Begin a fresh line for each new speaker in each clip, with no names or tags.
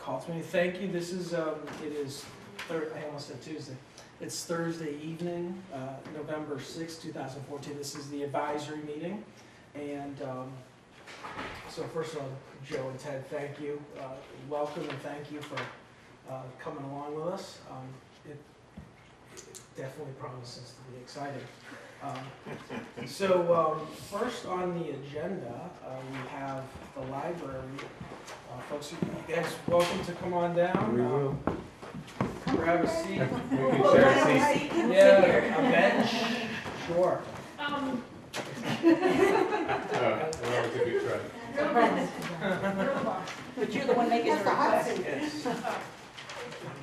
call to me. Thank you. This is, it is, I almost said Tuesday. It's Thursday evening, November 6th, 2014. This is the advisory meeting. And so first of all, Joe and Ted, thank you. Welcome and thank you for coming along with us. It definitely promises to be exciting. So first on the agenda, we have the library. Folks, you guys welcome to come on down.
We will.
Grab a seat.
We can share seats.
Yeah, a bench. Sure.
Well, that was a good try.
But you're the one making the request.
Yes.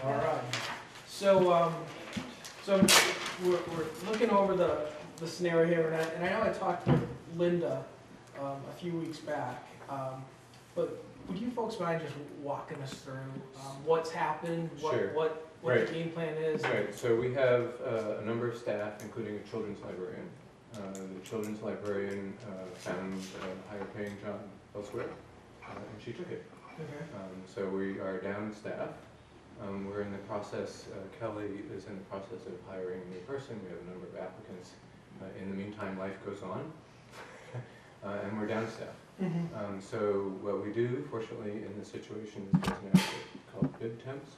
All right. So, we're looking over the scenario here, and I know I talked to Linda a few weeks back, but would you folks mind just walking us through what's happened,
Sure.
what
Right.
the game plan is?
Right, so we have a number of staff, including a children's librarian. The children's librarian found a higher paying job elsewhere, and she took it.
Okay.
So we are down staff. We're in the process, Kelly is in the process of hiring a new person. We have a number of applicants. In the meantime, life goes on, and we're down staff.
Mm-hmm.
So what we do, fortunately, in this situation is there's an outfit called bibliotemps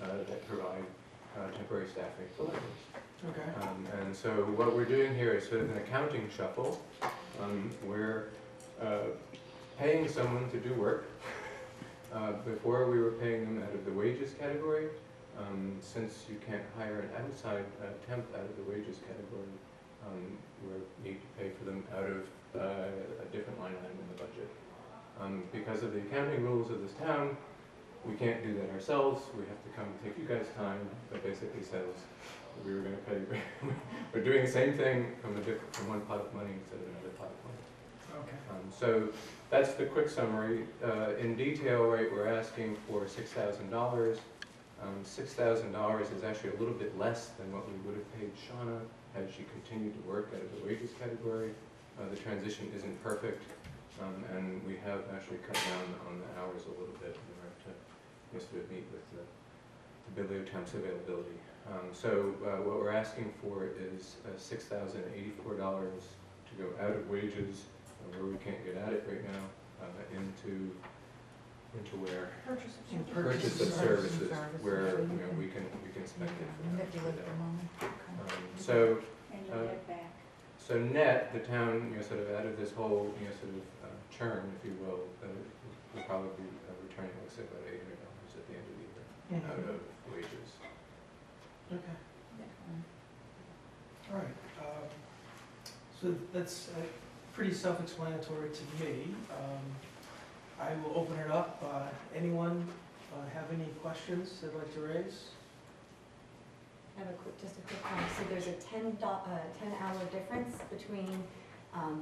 that provide temporary staffing for libraries.
Okay.
And so what we're doing here is sort of an accounting shuffle. We're paying someone to do work. Before we were paying them out of the wages category. Since you can't hire an outside temp out of the wages category, we need to pay for them out of a different line item in the budget. Because of the accounting rules of this town, we can't do that ourselves. We have to come take you guys' time. That basically says that we were going to pay. We're doing the same thing from one pot of money instead of another pot of money.
Okay.
So that's the quick summary. In detail, right, we're asking for $6,000. $6,000 is actually a little bit less than what we would have paid Shauna had she continued to work out of the wages category. The transition isn't perfect, and we have actually cut down on the hours a little bit in order to sort of meet with the bibliotemps availability. So what we're asking for is $6,084 to go out of wages, where we can't get at it right now, into where purchase of services, where we can spend it for that. So so net, the town sort of out of this whole sort of churn, if you will, will probably be returning, let's say, about $800 at the end of the year out of wages.
Okay. All right. So that's pretty self-explanatory to me. I will open it up. Anyone have any questions they'd like to raise?
I have just a quick comment. So there's a 10-hour difference between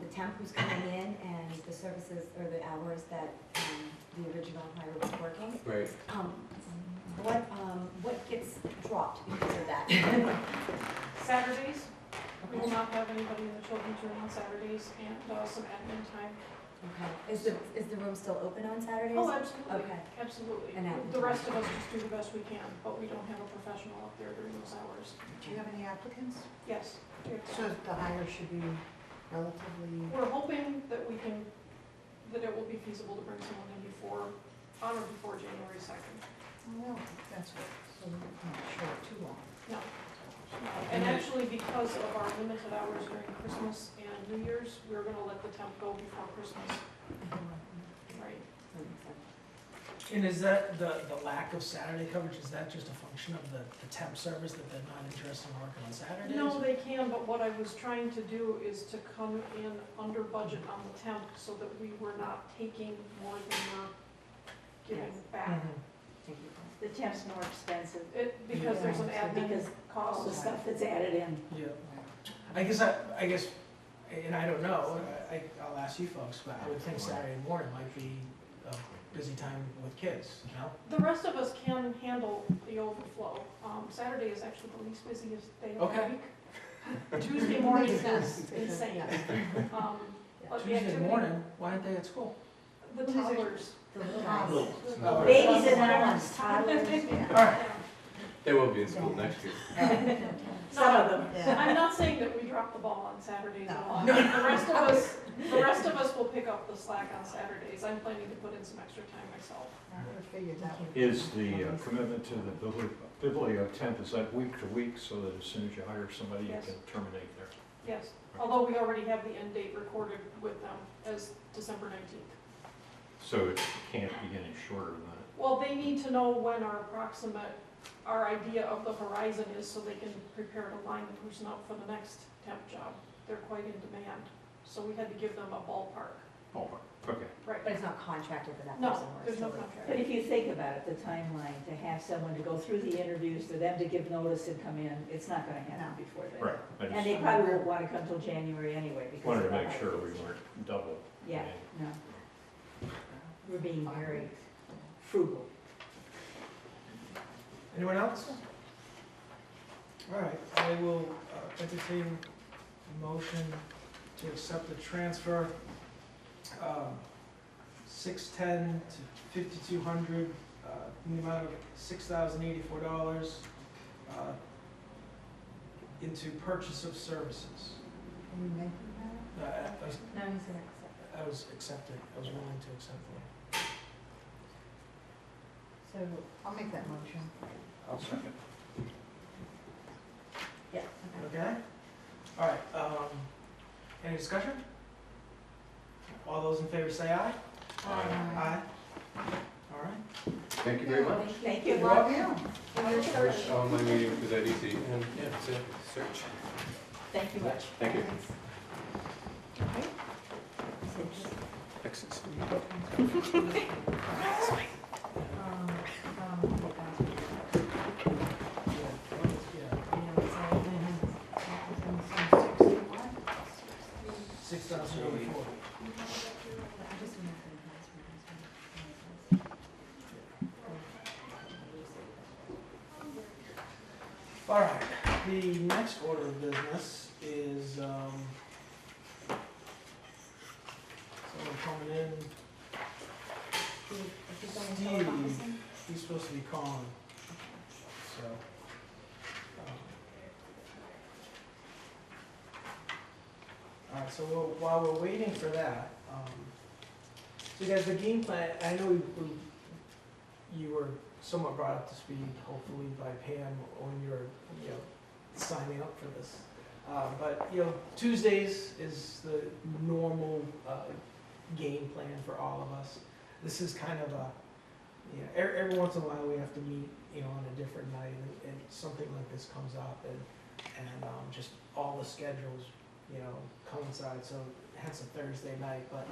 the temp who's coming in and the services or the hours that the original hire was working.
Right.
What gets dropped because of that?
Saturdays, we will not have anybody in the children's room on Saturdays, and some admin time.
Okay. Is the room still open on Saturdays?
Oh, absolutely,
Okay.
absolutely.
And admin
The
time.
rest of us just do the best we can, but we don't have a professional up there during those hours.
Do you have any applicants?
Yes.
So the hire should be relatively,
We're hoping that that it will be feasible to bring someone in on or before January 2nd.
well, that's good, so we're not short too long.
No. And actually, because of our limited hours during Christmas and New Year's, we're gonna let the temp go before Christmas. Right.
And is that the lack of Saturday coverage, is that just a function of the temp service that they're not interested in working on Saturdays?
No, they can, but what I was trying to do is to come in under budget on the temp so that we were not taking more than we're giving back.
Mhm.
The temp's more expensive
Because there's an admin
because all the
cost.
stuff that's added in.
Yeah. I guess, and I don't know, I'll ask you folks, but I would think Saturday morning might be a busy time with kids, you know?
The rest of us can handle the overflow. Saturday is actually the least busiest day of the
Okay.
week. Tuesday morning is insane. But the
Tuesday
activity-
morning, why aren't they at school?
The toddlers.
The little guys.
Oh,
Babies and arms, toddlers, yeah.
All right,
They will be in school next year.
Some of them.
Yeah.
I'm not saying that we drop the ball on Saturdays at all.
No.
The rest of us will pick up the slack on Saturdays. I'm planning to put in some extra time myself.
I would have figured that would.
Is the commitment to the bibliotemp, is that week to week, so that as soon as you hire somebody, you
Yes.
can terminate there?
Yes, although we already have the end date recorded with them as December 19th.
So it can't be any shorter than that?
Well, they need to know when our idea of the horizon is so they can prepare to line the person up for the next temp job. They're quite in demand, so we had to give them a ballpark.
Ballpark, okay.
Right.
But it's not contracted for that
No,
person. we're
there's no
still-
contract.
But if you think about it, the timeline, to have someone to go through the interviews, for them to give notice and come in, it's not gonna happen
No.
before then.
Right, I
And they
just
probably won't wanna come till January anyway, because.
wanted to
of the
make sure we
holidays.
weren't double.
Yeah,
paying.
no. We're being very frugal.
anyone else? All right, I will entertain a motion to accept the transfer, 610 to 5200, in the amount of $6,084, into purchase of services.
Are we making that?
I was-
No, he's gonna accept it.
I was accepting, I was willing to accept that.
So,
I'll make that motion.
I'll second.
yeah, okay.
Okay? All right, any discussion? All those in favor say aye. Aye. All right.
Thank you very much.
Thank you.
You're welcome.
And
I wish all my meetings was that easy, and yeah, that's it, search.
Thank you much.
Thank you.
Okay.
Exits.
$6,084. All right, the next order of business is, someone coming in, Steve, he's supposed to be calling, so. All right, so while we're waiting for that, so guys, the game plan, I know you were somewhat brought up to speed, hopefully by Pam, when you were, signing up for this. But, Tuesdays is the normal game plan for all of us. This is kind of a, every once in a while we have to meet, on a different night, and something like this comes up, and just all the schedules, coincide, so hence a Thursday night, but,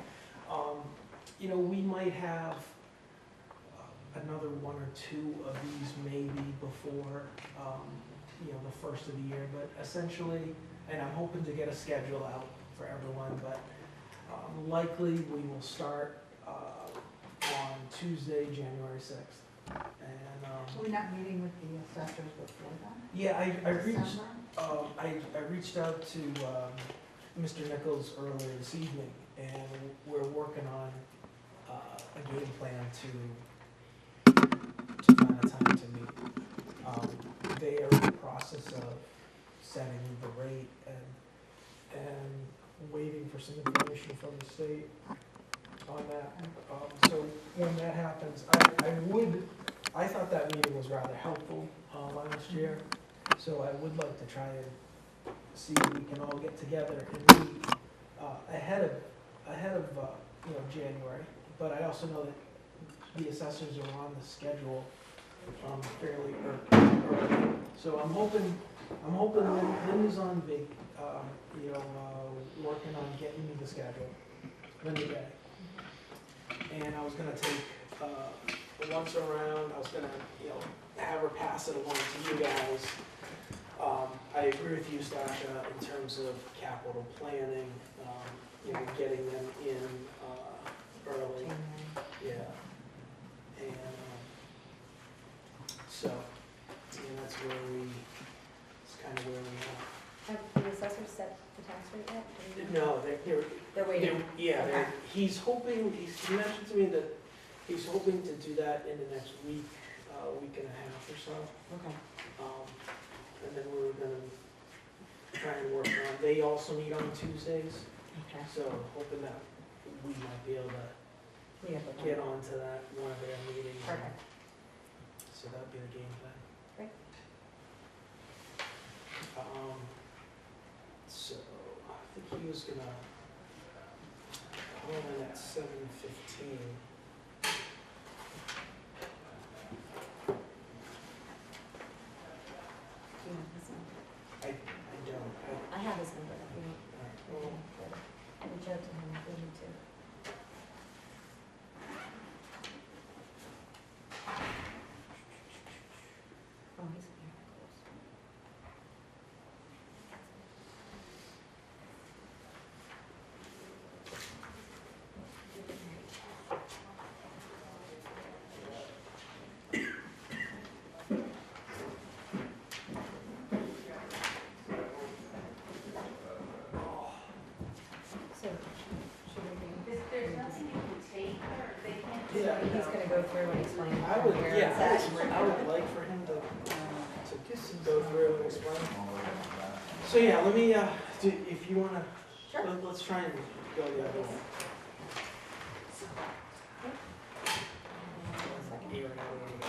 we might have another one or two of these maybe before, the first of the year, but essentially, and I'm hoping to get a schedule out for everyone, but likely we will start on Tuesday, January 6th. And,
Are we not meeting with the assessors before that?
yeah, I reached,
December?
I reached out to Mr. Nichols earlier this evening, and we're working on a game plan to find a time to meet. They are in the process of setting the rate and waiting for some information from the state on that. So when that happens, I thought that meeting was rather helpful last year, so I would like to try and see if we can all get together and meet ahead of January. But I also know that the assessors are on the schedule fairly early. So I'm hoping Linda's on working on getting me the schedule, Linda Day. And I was gonna take once around, I was gonna, have her pass it along to you guys. I agree with you, Stasha, in terms of capital planning, getting them in early, yeah. And, so, that's where it's kind of where we are.
Have the assessors set the tax rate yet? Do we
No,
know? They're waiting.
yeah,
Okay.
he's hoping, he mentioned to me that he's hoping to do that in the next week, week and a half or so.
Okay.
And then we're gonna try and work on, they also meet on Tuesdays,
Okay.
so hoping that we might be able to
We have the
get onto that, one of their meetings.
Perfect.
So that'd be the game plan.
Great.
So, I think he was gonna call in at 7:15.
Do you have his number?
I don't,
I have his number, if you
well,
want. Reach out to him if we need to. Oh, he's here. So, should we be?
There's nothing you can take, or they can't.
Yeah.
He's gonna go through and explain
I would,
where
yeah,
it's at.
I would like for him to go through and explain. So yeah, let me, if you wanna,
Sure.
let's try and go the other way. Here, and I don't know.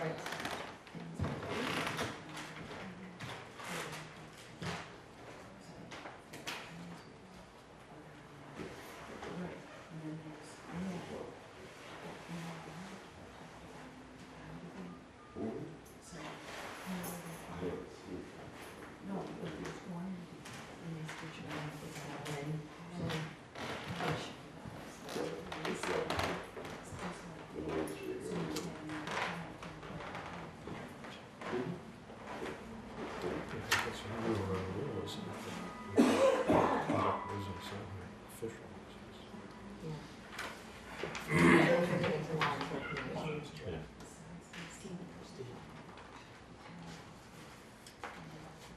Right.
That's a real rule, isn't it? Conduct business in an official business. Yeah.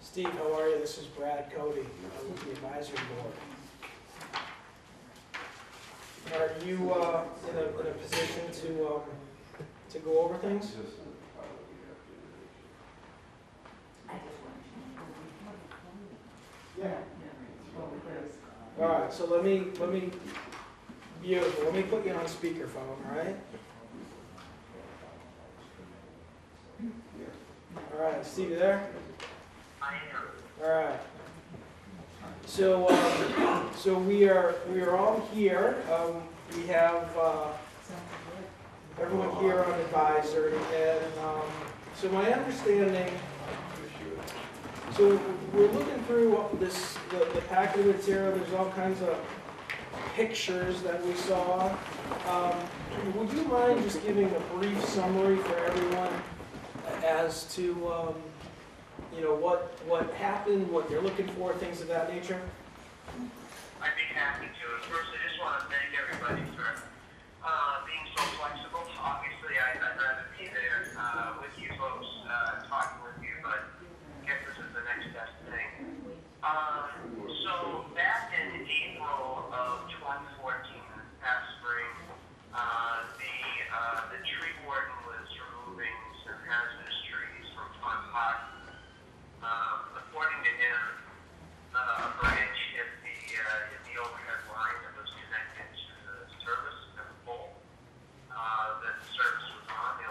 Steve, how are you? This is Brad Cody, with the advisory board. Are you in a position to go over things? All right, so let me, beautiful, let me put you on speakerphone, all right? All right, Steve, you there?
I am.
All right. So we are all here. We have everyone here on advisory, and so my understanding. So we're looking through the packet of material. There's all kinds of pictures that we saw. Would you mind just giving a brief summary for everyone as to what happened, what you're looking for, things of that nature?
I'd be happy to. First, I just want to thank everybody for being so flexible. Obviously, I'd rather be there with you folks, talking with you, but I guess this is the next best thing. So back in April of 2014, past spring, the tree warden was removing some hazardous trees from Pond Park. According to him, a branch hit the overhead line that was connected to the service and the pole that the service was on, the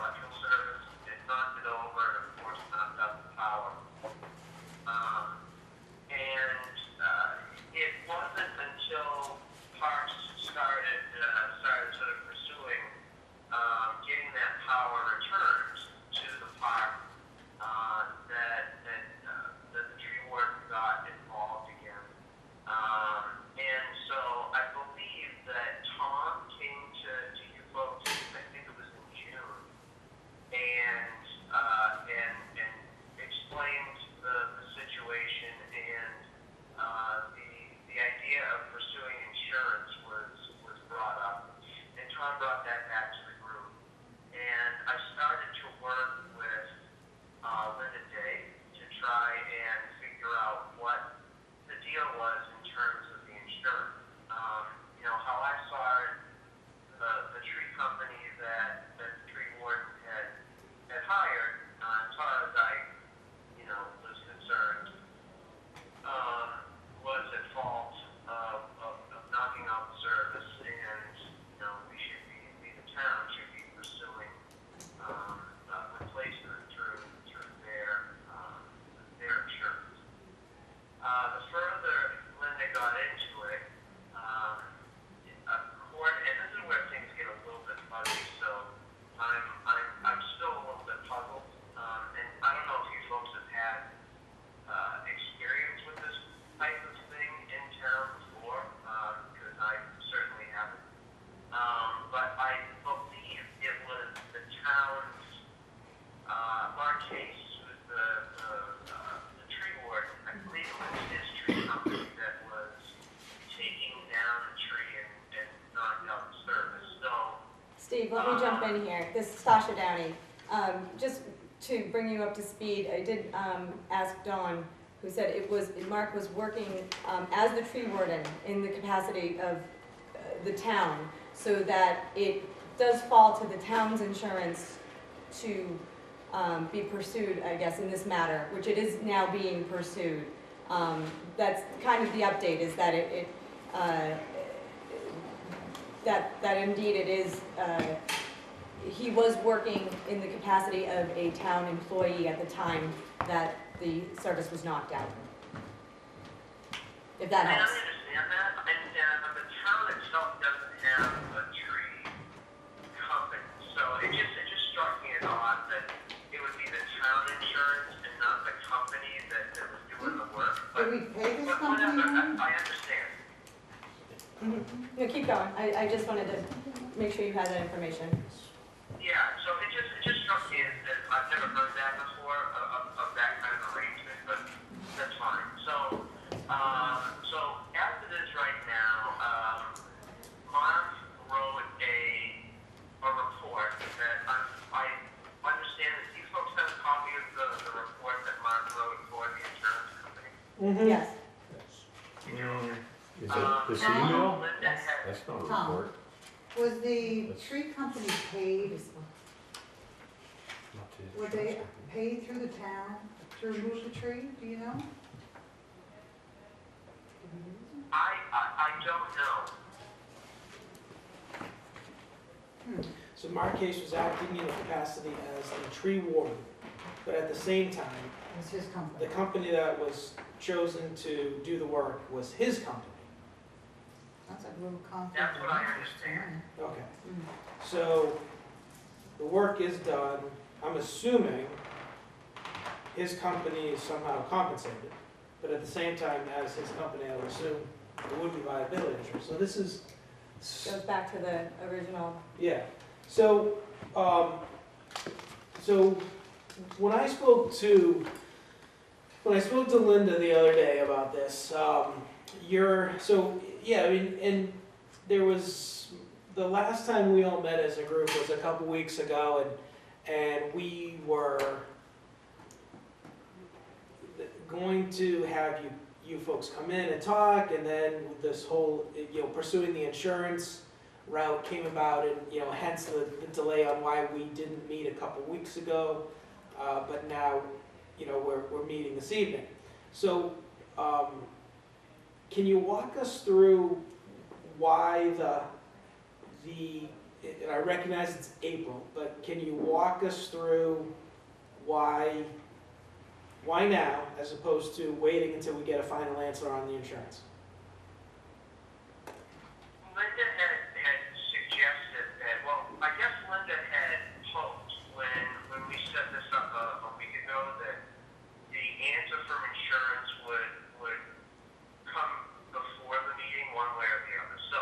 Steve, let me jump in here. This is Sasha Downey. Just to bring you up to speed, I did ask Dawn, who said Mark was working as the tree warden in the capacity of the town, so that it does fall to the town's insurance to be pursued, I guess, in this matter, which it is now being pursued. That's kind of the update, is that that indeed it is, he was working in the capacity of a town employee at the time that the service was knocked out. If that
I
helps.
understand that, and the town itself doesn't have a tree company, so it just struck me as odd that it would be the town insurance and not the company that was doing the work.
Did we pay this
But
company?
whatever, I understand.
No, keep going. I just wanted to make sure you had that information.
Yeah, so it just struck me as I've never heard that before of that kind of arrangement, but that's fine. So as it is right now, Mark wrote a report that I understand that you folks have a copy of the report that Mark wrote for the insurance company.
Yes.
Is that this email?
Linda had,
That's not a
Tom.
report.
Was the tree company paid,
Not the
were they
insurance company.
paid through the town to remove the tree, do you know?
I don't know.
So Mark Case was acting in the capacity as the tree warden, but at the same time,
It's his
the
company.
company that was chosen to do the work was his company.
That's a little conflict.
That's what I
of interest to
understand.
me.
Okay. So the work is done, I'm assuming his company is somehow compensated, but at the same time as his company, I would assume there would be liability insurance. So this is,
Goes back to the original.
yeah. So, so when I spoke to Linda the other day about this, I mean, and there was, the last time we all met as a group was a couple weeks ago, and we were going to have you folks come in and talk, and then this whole, pursuing the insurance route came about, and, hence the delay on why we didn't meet a couple weeks ago, but now, we're meeting this evening. So, can you walk us through why and I recognize it's April, but can you walk us through why now, as opposed to waiting until we get a final answer on the insurance?
Linda had suggested that, well, I guess Linda had hoped when we set this up a week ago that the answer from insurance would come before the meeting one way or the other. So,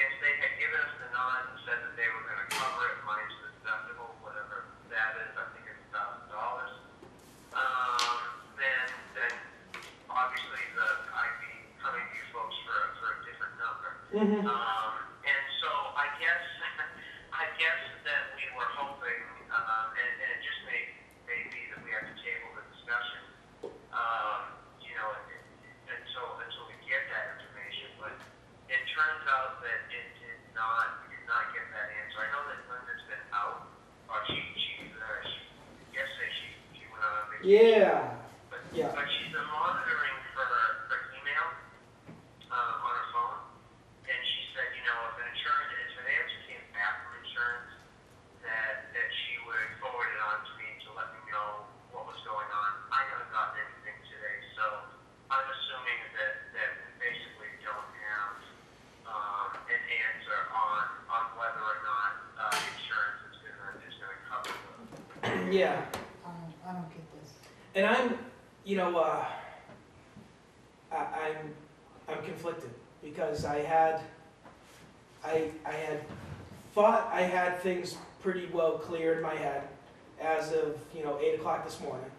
if they had given us the nod and said that they were going to cover it minus the deductible, whatever that is, I think it's $1,000, then obviously I'd be coming to you folks for a different number.
Mm-hmm.
And so I guess that we were hoping, and it just may be that we have to table the discussion, until we get that information. But it turns out that we did not get that answer. I know that Linda's been out, or yesterday she went on vacation.
Yeah.
But
Yeah.
she's been monitoring for email on her phone, and she said, if an answer came back from insurance, that she would forward it on to me to let me know what was going on. I haven't gotten anything today, so I'm assuming that we basically don't have an answer on whether or not insurance is gonna cover them.
Yeah.
I don't get this.
And I'm conflicted, because I had thought I had things pretty well clear in my head as of 8 o'clock this morning,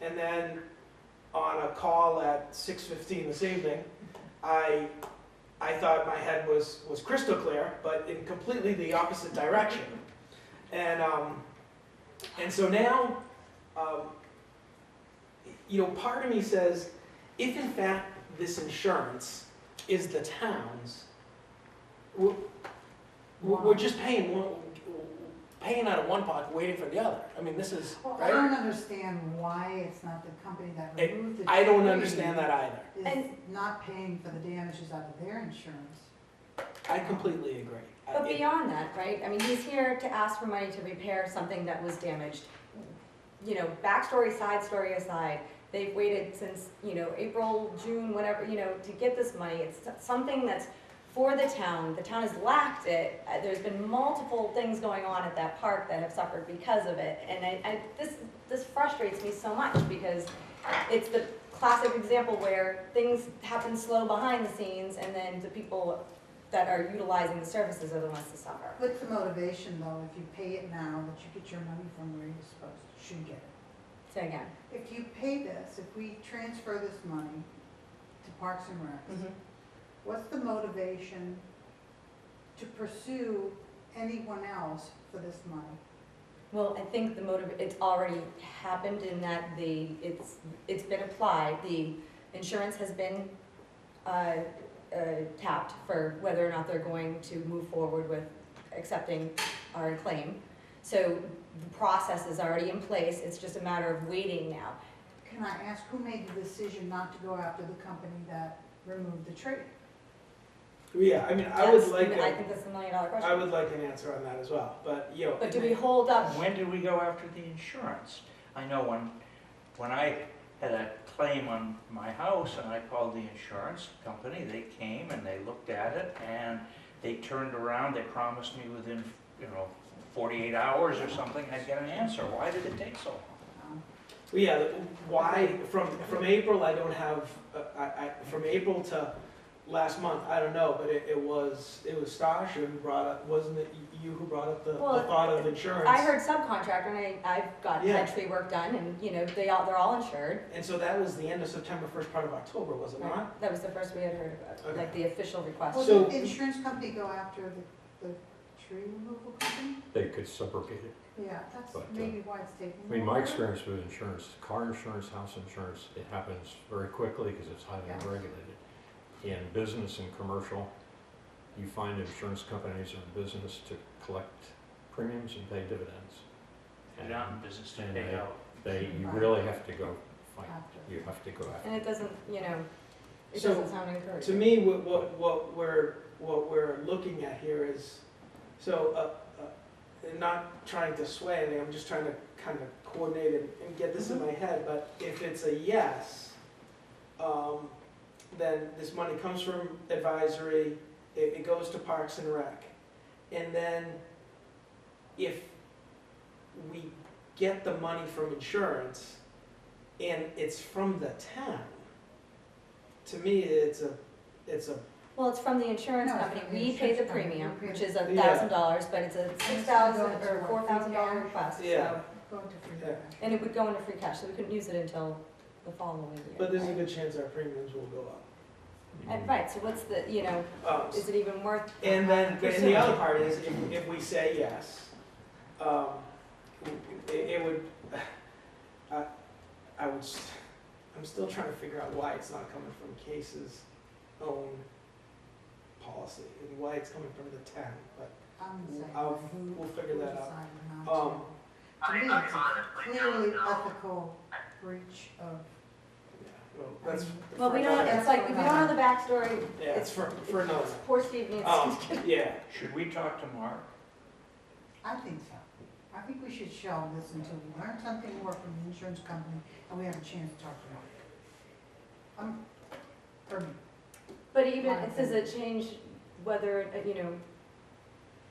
and then on a call at 6:15 this evening, I I thought my head was crystal clear, but in completely the opposite direction. And so now, part of me says, if in fact this insurance is the town's, we're just paying out of one pocket, waiting for the other. I mean, this is,
Well, I
right?
don't understand why it's not the company that removed the.
I don't
tree
understand that either.
Is
And-
not paying for the damages out of their insurance.
I completely agree.
But beyond that, right, I mean, he's here to ask for money to repair something that was damaged. Backstory, side story aside, they've waited since, April, June, whatever, to get this money. It's something that's for the town has lacked it. There's been multiple things going on at that park that have suffered because of it. And this frustrates me so much because it's the classic example where things happen slow behind the scenes and then the people that are utilizing the services are the ones to suffer.
What's the motivation though, if you pay it now, that you get your money from where you're supposed to, should get it?
Say again.
If you pay this, if we transfer this money to Parks and Rec, what's the motivation to pursue anyone else for this money?
Well, I think the motive, it's already happened in that it's been applied, the insurance has been tapped for whether or not they're going to move forward with accepting our claim. So the process is already in place, it's just a matter of waiting now.
Can I ask who made the decision not to go after the company that removed the tree?
Yeah, I mean, I would
That's-
like,
I think that's $1 million question.
I would like an answer on that as well, but,
But do we hold up,
When did we go after the insurance? I know when I had a claim on my house and I called the insurance company, they came and they looked at it and they turned around, they promised me within, 48 hours or something, I'd get an answer. Why did it take so long?
Well, yeah, why, from April, I don't have, from April to last month, I don't know, but it was Stasha who brought up, wasn't it you who brought up the
Well,
thought of insurance?
I heard subcontractor and I've got
Yeah.
head tree work done and, they're all insured.
And so that was the end of September, first part of October, was it not?
That was the first we had heard about,
Okay.
like the official request.
Well,
So-
did the insurance company go after the tree removal company?
They could subrogate it.
Yeah, that's
But,
maybe why it's taking
I mean, my
longer.
experience with insurance, car insurance, house insurance, it happens very quickly because it's highly
Yeah.
regulated. In business and commercial, you find insurance companies are in business to collect premiums and pay dividends.
You're not in business to
And
pay
they-
out.
You really have to go fight,
After.
you have to go after.
And it doesn't, it
So,
doesn't sound encouraging.
To me, what we're looking at here is, so, not trying to sway anything, I'm just trying to kind of coordinate and get this in my head, but if it's a yes, then this money comes from advisory, it goes to Parks and Rec. And then if we get the money from insurance and it's from the town, to me, it's a,
Well, it's from the insurance
No, it's
company.
from the
We pay the
insurance company.
premium,
We pay
which
the-
is
Yeah.
$1,000, but it's a $6,000 or
Free
$4,000
cash.
request.
Yeah.
So,
Go to free
Yeah.
cash.
and it would go into free cash, so we couldn't use it until the following year.
but there's a
right?
good chance our premiums will go up.
Right, so what's the, is it even worth?
And then, and the
pursuing?
other part is, if we say yes, it would, I'm still trying to figure out why it's not coming from Case's own policy, and why it's coming from the town, but
I'm the same
I'll-
way.
we'll figure
Who
that out.
decided not to? To me,
I
it's a
honestly
clearly
don't know.
ethical breach of.
yeah, well, that's.
Well, we
for
don't,
another-
it's like, if we don't know the backstory,
Yeah, it's for another.
poor Steve needs.
Yeah,
Should we talk to Mark?
I think so. I think we should shelve this until we learn something more from the insurance company and we have a chance to talk to them. For me.
But even, does it change whether,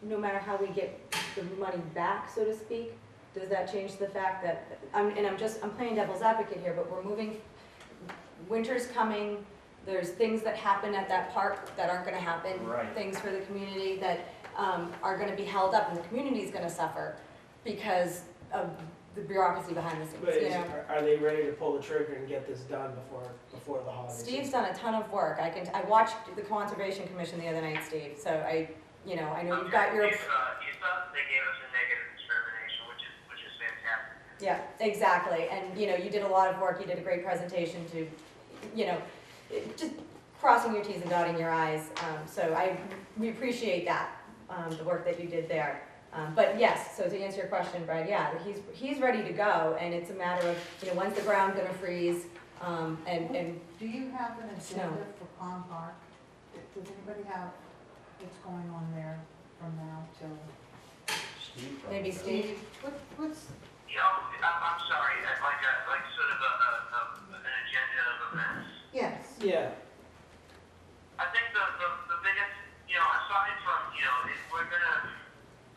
no matter how we get the money back, so to speak? Does that change the fact that, I'm playing devil's advocate here, but we're moving, winter's coming, there's things that happen at that park that aren't gonna happen.
Right.
Things for the community that are gonna be held up and the community's gonna suffer because of the bureaucracy behind the
But
scenes, you know?
are they ready to pull the trigger and get this done before the holidays?
Steve's done a ton of work. I watched the Conservation Commission the other night, Steve, so I know you've got your,
They gave us a negative discrimination, which is fantastic.
yeah, exactly. And, you did a lot of work, you did a great presentation to, just crossing your Ts and dotting your Is. So we appreciate that, the work that you did there. But yes, so to answer your question, Brad, yeah, he's ready to go, and it's a matter of, when's the ground gonna freeze, and
Do you have an
Snow.
agenda for Pond Park? Does anybody have what's going on there from now till?
Steve,
maybe Steve?
What's,
I'm sorry, like sort of an agenda of events.
yes,
Yeah,
I think the biggest, aside from, if we're gonna,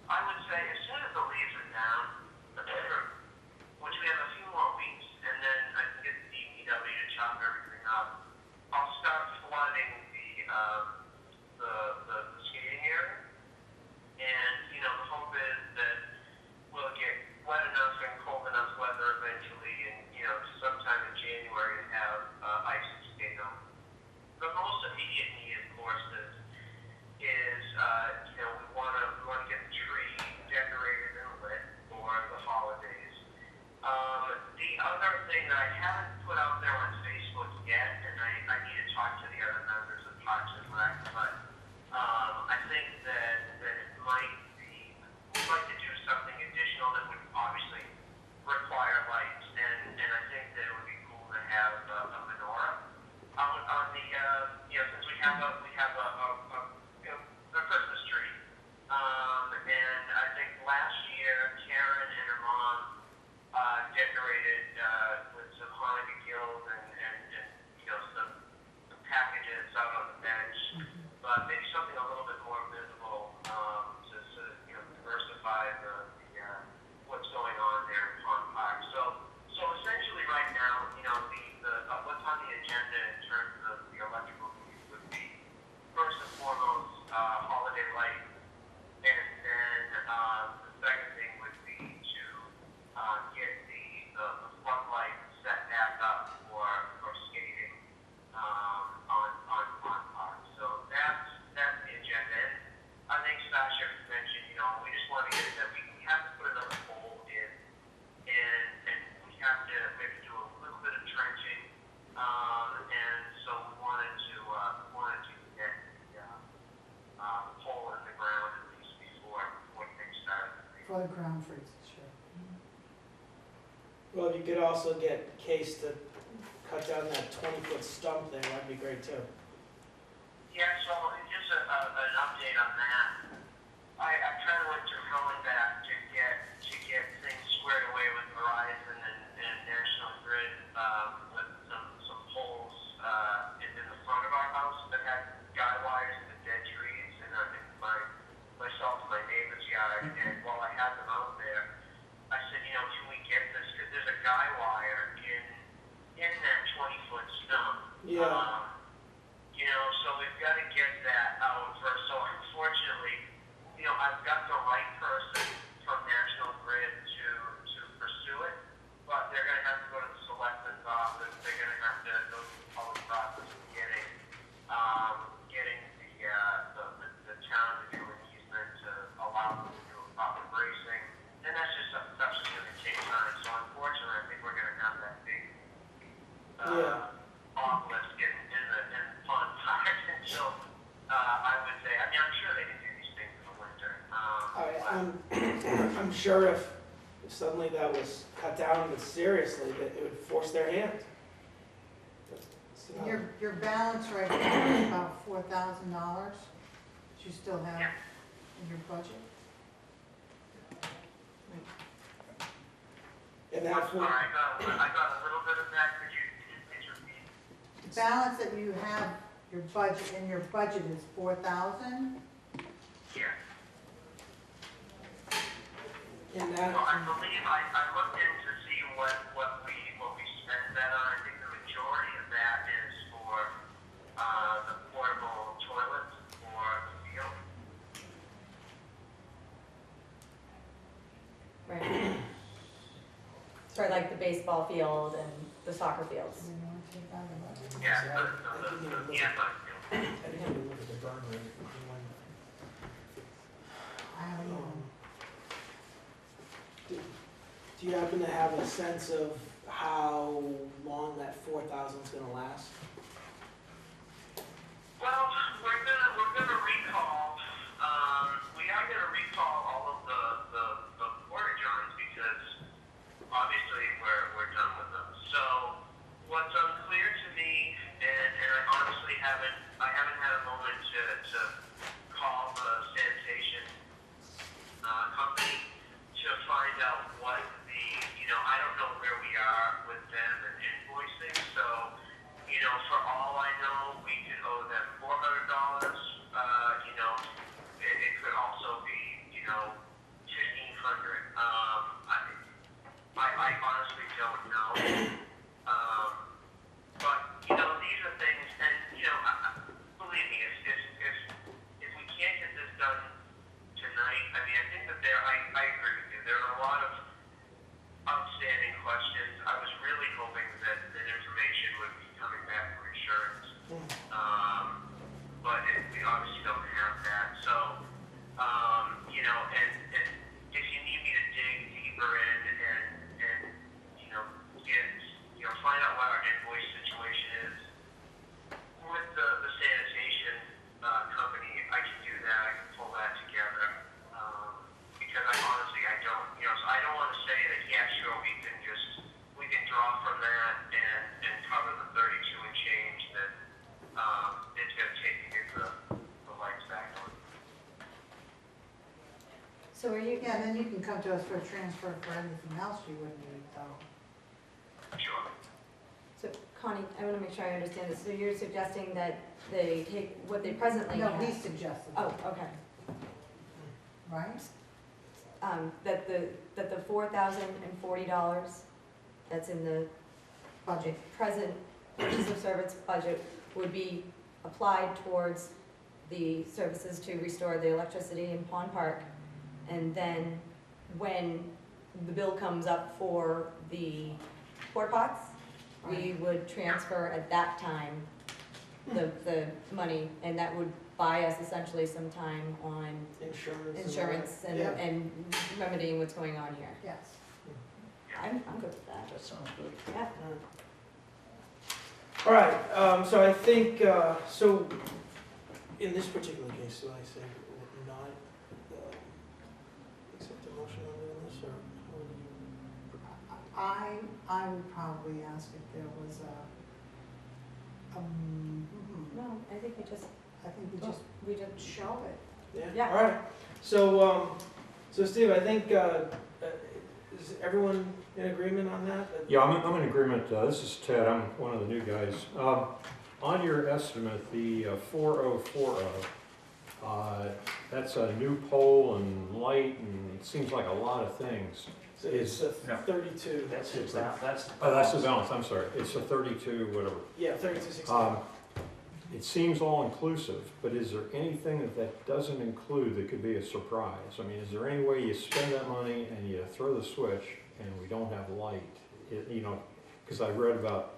I would say as soon as the leaves are down, which we have a few more weeks, and then I can get the DPW to chop everything up, I'll start flooding the skating area. And, the hope is that we'll get wet enough and cold enough weather eventually, and, sometime in January and have ice and skate on. The most immediate need, of course, is we want to get the tree decorated and lit for the holidays. The other thing that I haven't put out there on Facebook yet, and I need to talk to the other members of Parks and Rec, but I think that it might be, we'd like to do something additional that would obviously require lights, and I think that it would be cool to have a menorah on the, since we have a Christmas tree. And I think last year, Karen and her mom decorated with some Hanukkah gills and some packages out on the bench, but maybe something a little bit more visible to sort of, diversify the what's going on there in Pond Park. So essentially right now, what's on the agenda in terms of the electrical needs would be first and foremost holiday lights, and then the second thing would be to get the floodlights set back up for skating on Pond Park. So that's the agenda. And I think Sasha mentioned, we just want to get that we have to put another pole in, and we have to do a little bit of trenching, and so we wanted to get the pole in the ground at least before things started.
for the ground freezes, sure.
well, if you could also get Case to cut down that 20-foot stump there, that'd be great too.
Yeah, so just an update on that. I kind of went to Rollenback to get things squared away with Verizon and National Grid with some poles in the front of our house that had guy wires and the dead trees, and I think myself and my neighbor's yard. And while I had them out there, I said, can we get this? Because there's a guy wire in that 20-foot stump.
Yeah.
So we've got to get that out first. So unfortunately, I've got the right person from National Grid to pursue it, but they're going to have to go to the selectman's office. They're going to have to go through the public process of getting the town to do an easement to allow them to do a proper bracing, and that's just something that's just going to take time. So unfortunately, I think we're going to have that big obelisk in the Pond Park until I would say. I mean, I'm sure they can do these things in the winter.
I'm sure if suddenly that was cut down seriously, that it would force their hand. So,
Your balance right now is about $4,000, that you still have in your budget?
and
I'm
that's
sorry,
what,
I got a little bit of that. Could you please repeat?
The balance that you have, your budget is 4,000?
Yeah.
and that,
Well, I believe I looked in to see what we spent that on. I think the majority of that is for the portable toilets for the field.
right. for like the baseball field and the soccer fields.
Yeah,
I didn't even look
yeah,
at- I didn't even look at the burn rate.
I don't know.
Do you happen to have a sense of how long that 4,000 is gonna last?
well, we're gonna recall, we are gonna recall all of the porta johns because obviously we're done with them. So what's unclear to me, and I honestly haven't had a moment to call the sanitation company to find out what the, I don't know where we are with them and invoicing. So, for all I know, we could owe them $400. It could also be, 1,500. I honestly don't know. But, these are things, and, believe me, if we can't get this done tonight, I mean, I think that I agree with you. There are a lot of outstanding questions. I was really hoping that the information would be coming back from insurance. But we obviously don't have that. So, and if you need me to dig deeper in and get, find out what our invoice situation is with the sanitation company, I can do that. I can pull that together. Because I honestly, I don't, so I don't want to say that, yeah, sure, we can draw from that and cover the 32 and change that it's going to take to get the lights back on.
So are you,
Yeah, then you can come to us for a transfer for anything else you would need, though.
Sure.
so Connie, I want to make sure I understand this. So you're suggesting that they take what they presently
No,
have?
he suggested.
Oh, okay.
Right?
That the $4,040 that's in the
Budget.
present purchase of service budget would be applied towards the services to restore the electricity in Pond Park. And then when the bill comes up for the porta pots, we would transfer at that time the money, and that would buy us essentially some time on insurance and,
Yeah.
and remedying what's going on here.
Yes.
I'm good with that.
That sounds good.
Yeah.
All right, so I think, so in this particular case, do I say not accept the motion on this, or how would you?
I would probably ask if there was
No, I think we just,
I think we just
we just,
show it.
Yeah.
All right, so, so Steve, I think, is everyone in agreement on that?
Yeah, I'm in agreement. This is Ted. I'm one of the new guys. On your estimate, the 4040, that's a new pole and light, and it seems like a lot of things.
So it's a
No.
32.
That's it, that's.
Oh, that's the balance, I'm sorry. It's a 32, whatever.
Yeah, 3260.
It seems all-inclusive, but is there anything that doesn't include that could be a surprise? I mean, is there any way you spend that money and you throw the switch and we don't have light? Because I read about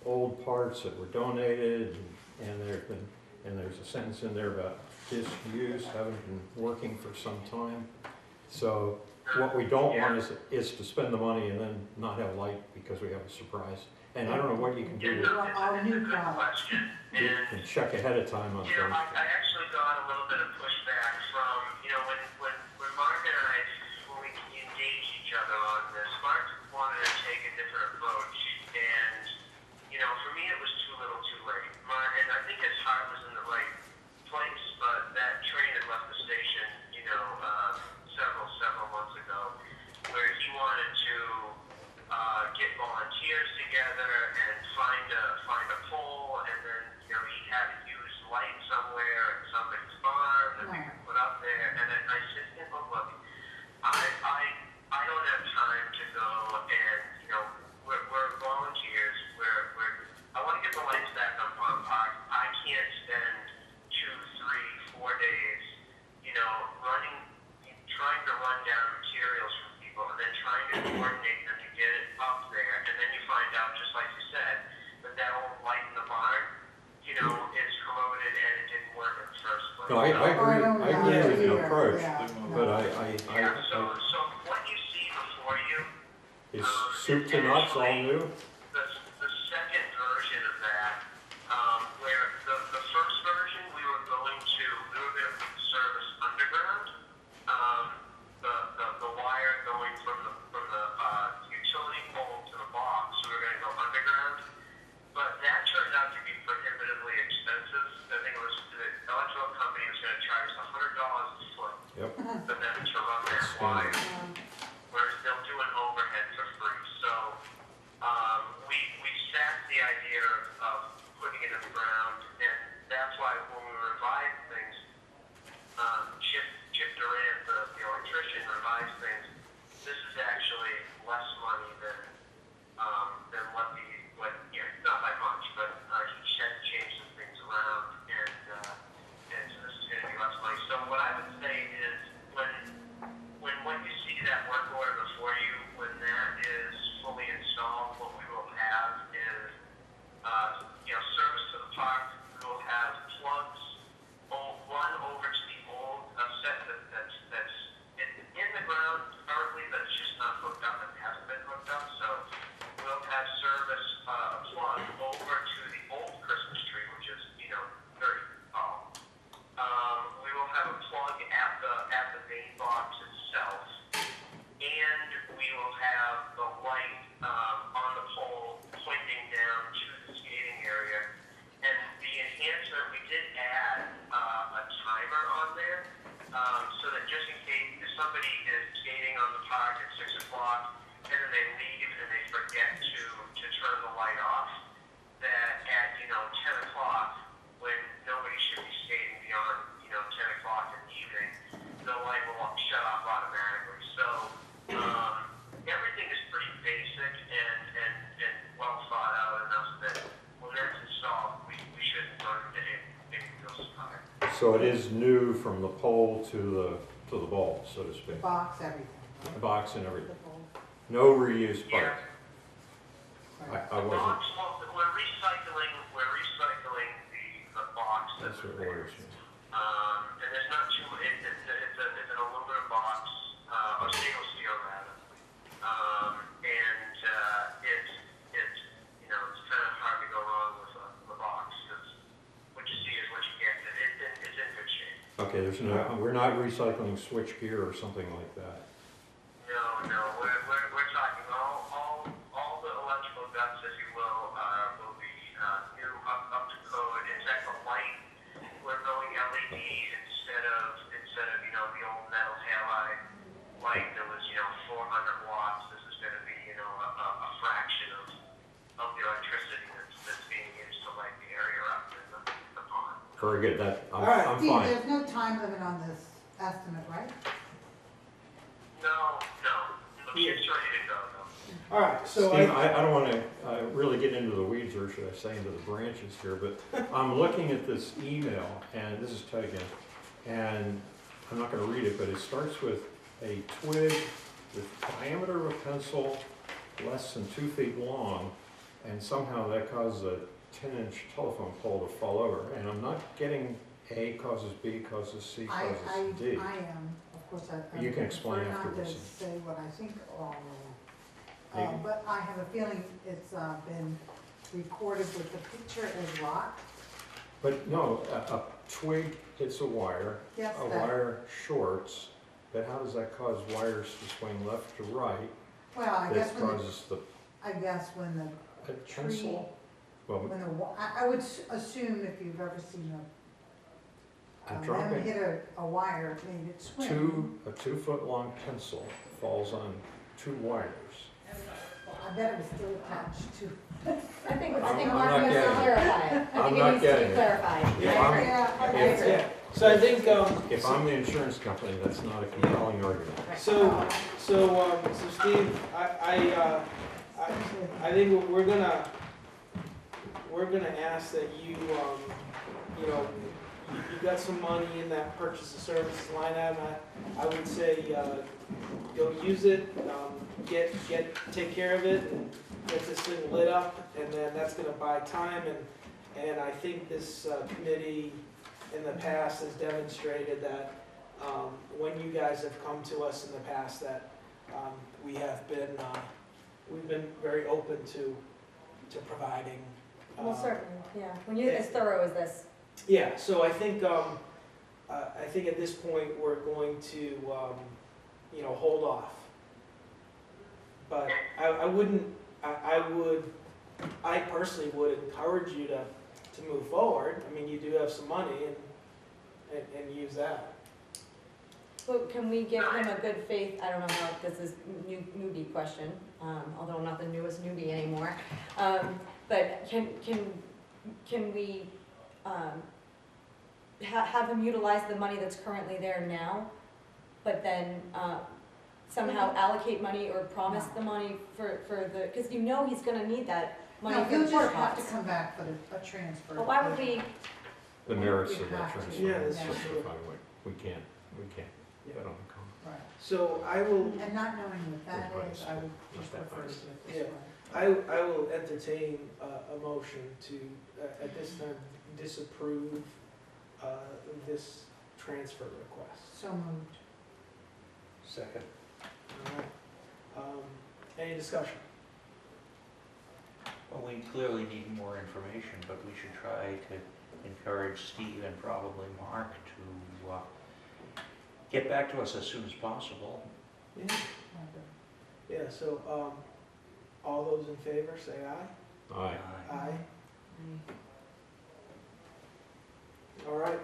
old parts that were donated, and there's a sentence in there about disuse, haven't been working for some time. So what we don't want is to spend the money and then not have light because we have a surprise. And I don't know what you can do.
It's a good question.
You
And
can check ahead of time on things.
I actually got a little bit of pushback from, when Mark and I, when we engaged each other on this, Mark wanted to take a different approach, and, for me it was too little too late. And I think his heart was in the right place, but that train had left the station, several months ago, where he wanted to get volunteers together and find a pole, and then he had to use light somewhere at somebody's farm that we could put up there. And then I said to him, look, I don't have time to go, and we're volunteers. I want to get the lights back on Pond Park. I can't spend
No, I agree,
don't
I
know,
agree with your
yeah,
approach,
yeah,
but
no.
Yeah, so what you see before you,
is soup to nuts all new?
the second version of that, where the first version, we were going to put the service underground. The wire going from the utility pole to the box, we were gonna go underground. But that turned out to be prohibitively expensive. I think it was, the electrical company was gonna charge us $100 a foot
Yep.
for them to run that
That's
wire,
standard.
whereas they'll do an overhead for free. So, we sapped the idea of putting it in the ground, and that's why when we revised things, Chip Durant, the electrician, revised things. This is actually less money than what not by much, but he had to change some things around, and so this is going to be less money. So what I would say is when you see that work order before you, when that is fully installed, what we will have is service to the park. We will have plugs one over to the old set that's in the ground currently, but it's just not hooked up and hasn't been hooked up. So we'll have service plug over to the old Christmas tree, which is very tall. We will have a plug at the main box itself, and we will have the light on the pole pointing down to the skating area. And the enhancement, we did add a timer on there, so that just in case if somebody is skating on the park at 6 o'clock and then they leave and they forget to turn the light off, that at 10 o'clock, when nobody should be skating beyond 10 o'clock in the evening, the light will shut off automatically. So everything is pretty basic and well thought out enough that when that's installed, we shouldn't run into any real spot.
So it is new from the pole to the ball, so to speak,
Box, everything.
the box and everything.
The whole-
No reuse part.
right.
I
The
wasn't,
box, well, we're recycling the box
that's
that's
what
there.
worries me.
And there's not too, it's an aluminum box, or stainless steel rather. It's kind of hard to go wrong with the box, because what you see is what you get, and it's in good shape.
Okay, we're not recycling switch gear or something like that.
No, we're talking all the electrical guts, if you will be new, up to code. In fact, the light, we're going LED instead of the old metal halide light that was 400 watts. This is going to be a fraction of the electricity that's being used to light the area up in the pond.
Very good,
All right,
I'm
Steve,
fine.
there's no time limit on this estimate, right?
No, the kit's ready to go though.
All right, so
Steve, I don't want to really get into the weeds, or should I say into the branches here, but I'm looking at this email, and this is Ted again, and I'm not going to read it, but it starts with a twig with diameter of a pencil less than 2 feet long, and somehow that causes a 10-inch telephone pole to fall over, and I'm not getting A causes B causes C causes D.
I am, of course, I.
You can explain
prefer
afterwards.
not to say what I think all
Maybe.
but I have a feeling it's been recorded with the picture as locked.
But no, a twig hits a wire,
Yes,
a wire shorts, but how does that cause wires to swing left to right?
well, I guess
That
when,
causes the
when the
a pencil? Well,
When I would assume if you've ever seen
I'm
them
dropping
hit a wire, it made it swing.
a 2-foot-long pencil falls on 2 wires.
I bet it was still attached to.
I think
I'm
Mark
not
needs to
getting it.
clarify it. I
I'm
think
not
it needs to
getting
be
it.
clarified.
If
I
I'm-
agree.
Yeah, I
I
guess
agree.
yeah, so I think,
If I'm the insurance company, that's not a compelling argument.
so Steve, I think we're gonna ask that you got some money in that purchase of services line item. I would say, go use it, take care of it, and get this thing lit up, and then that's gonna buy time, and I think this committee in the past has demonstrated that when you guys have come to us in the past, that we have been, we've been very open to providing.
Well, certainly, yeah, when you're as thorough as this.
Yeah, so I think at this point, we're going to, you know, hold off. But I personally would encourage you to move forward. I mean, you do have some money and use that.
Well, can we give him a good faith, I don't know how, this is newbie question, although I'm not the newest newbie anymore. But can we have him utilize the money that's currently there now, but then somehow allocate money or promise the money for the, because you know he's gonna need that money
No,
for
he'll
the
just
porta
have to
potts.
come back for a transfer.
But why would we,
The merits of
We
that
have to.
transfer.
Yeah, that's
Yeah.
just
Justify we can't
Yeah.
bet on the con.
Right.
So I will,
And not knowing what that
Advice.
is, I would
Not
just
that
prefer to
advice.
do it
Yeah.
this way.
I will entertain a motion to, at this time, disapprove this transfer request.
So moved.
Second.
All right. Any discussion?
Well, we clearly need more information, but we should try to encourage Steve and probably Mark to get back to us as soon as possible.
Yeah. Yeah, so, all those in favor, say aye.
Aye.
Aye. All right.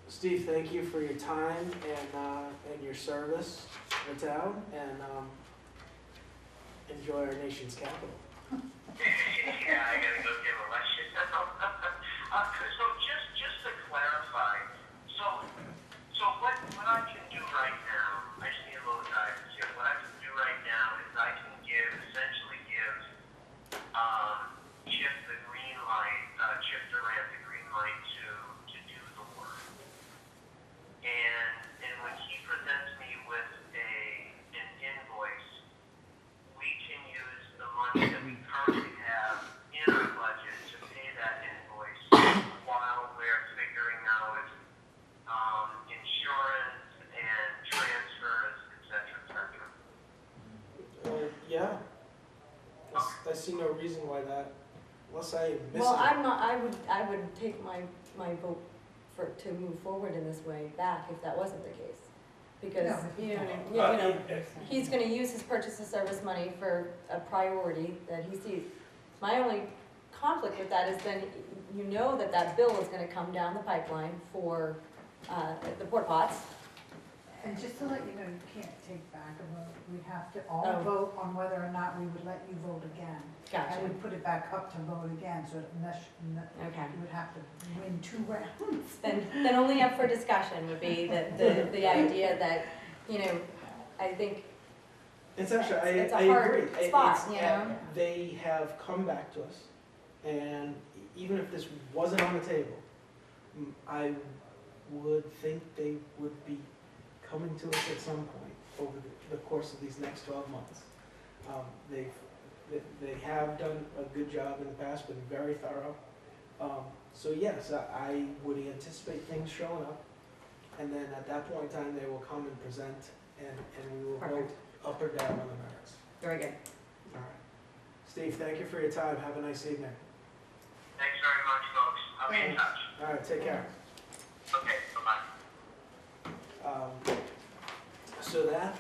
Steve, thank you for your time and your service to the town, and enjoy our nation's capital.
Yeah, I gotta go get elected now. So just to clarify, so what I can do right now, I just need a little guidance here. What I can do right now is I can essentially give Chip the green light, Chip Durant the green light to do the work. And when he presents me with an invoice, we can use the money that we currently have in our budget to pay that invoice while we're figuring out insurance and transfers, et cetera, et cetera.
Yeah. I see no reason why that, unless I miss
well,
it.
I'm not, I would take my vote to move forward in this way back if that wasn't the case. Because,
No,
you know, he's gonna use his purchase of service money for a priority that he sees. My only conflict with that is then you know that bill is gonna come down the pipeline for, the porta pots.
And just to let you know, you can't take back a vote. We have to all
Oh.
vote on whether or not we would let you vote again.
Gotcha,
And we put it back up to vote again, so
okay.
you would have to win 2 rounds.
Then only up for discussion would be the idea that, you know, I think,
It's actually,
It's a
I
hard
agree.
spot,
It's-
you know?
They have come back to us, and even if this wasn't on the table, I would think they would be coming to us at some point over the course of these next 12 months. They have done a good job in the past, been very thorough. So yes, I would anticipate things showing up, and then at that point in time, they will come and present, and we will vote
Perfect.
up or down on the merits.
Very good.
All right. Steve, thank you for your time. Have a nice evening.
Thanks very much, folks. I'll be in touch.
All right, take care.
Okay, bye-bye.
So that,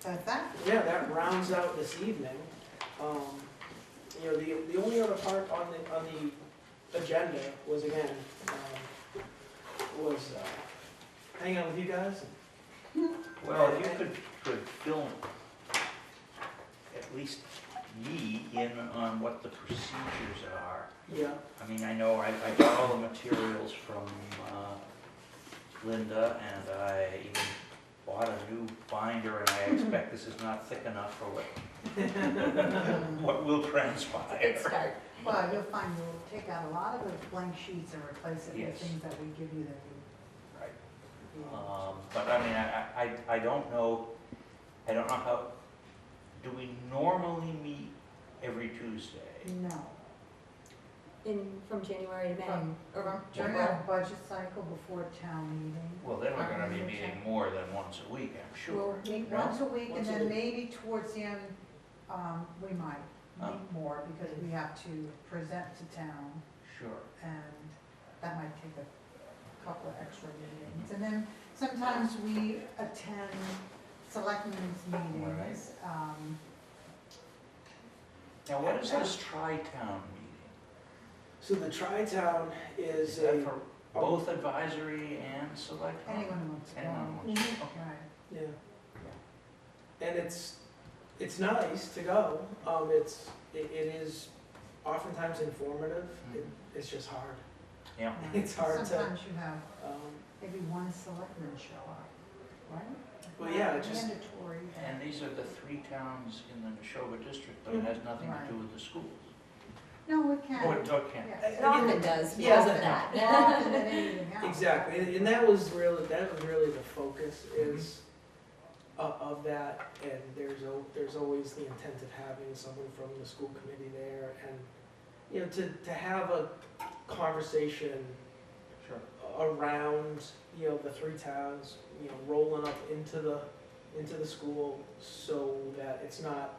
That's that.
yeah, that rounds out this evening. You know, the only other part on the agenda was again, hanging out with you guys.
Well, if you could film at least me in on what the procedures are.
Yeah,
I mean, I know I got all the materials from Linda, and I even bought a new binder, and I expect this is not thick enough for what will transpire.
Good start.
Well, you'll find we'll take out a lot of those blank sheets and replace it with
Yes.
things that we give you that you.
But I mean, I don't know how, do we normally meet every Tuesday?
No.
from January to May?
From during our budget cycle before town meeting.
Well, then we're gonna be meeting more than once a week, I'm sure.
We'll meet
no?
once a week, and
Once a
then
week.
maybe towards the end, we might
Oh.
meet more, because we have to present to town,
Sure.
and that might take a couple of extra meetings. And then sometimes we attend selectmen's meetings.
Now, what is this tri-town meeting?
So the Tri-Town
Is
is
that
a,
for both advisory and select?
Anyone who wants to go.
Anyone wants to, okay.
Right.
yeah. And it's nice to go. It is oftentimes informative. It's just hard.
Yeah.
It's hard to,
Sometimes you have
um,
maybe one selectman show up, right?
Well, yeah, it just-
Mandatory.
And these are the 3 towns in the Neshoba district, but it has nothing to do with the schools.
No, it can.
Oh, it can.
Yeah.
It often does
Yeah,
because of that.
More often than anything else.
exactly, and that was really the focus is of that, and there's always the intent of having someone from the school committee there, and, you know, to have a conversation
Sure.
around, you know, the 3 towns, you know, rolling up into the school, so that it's not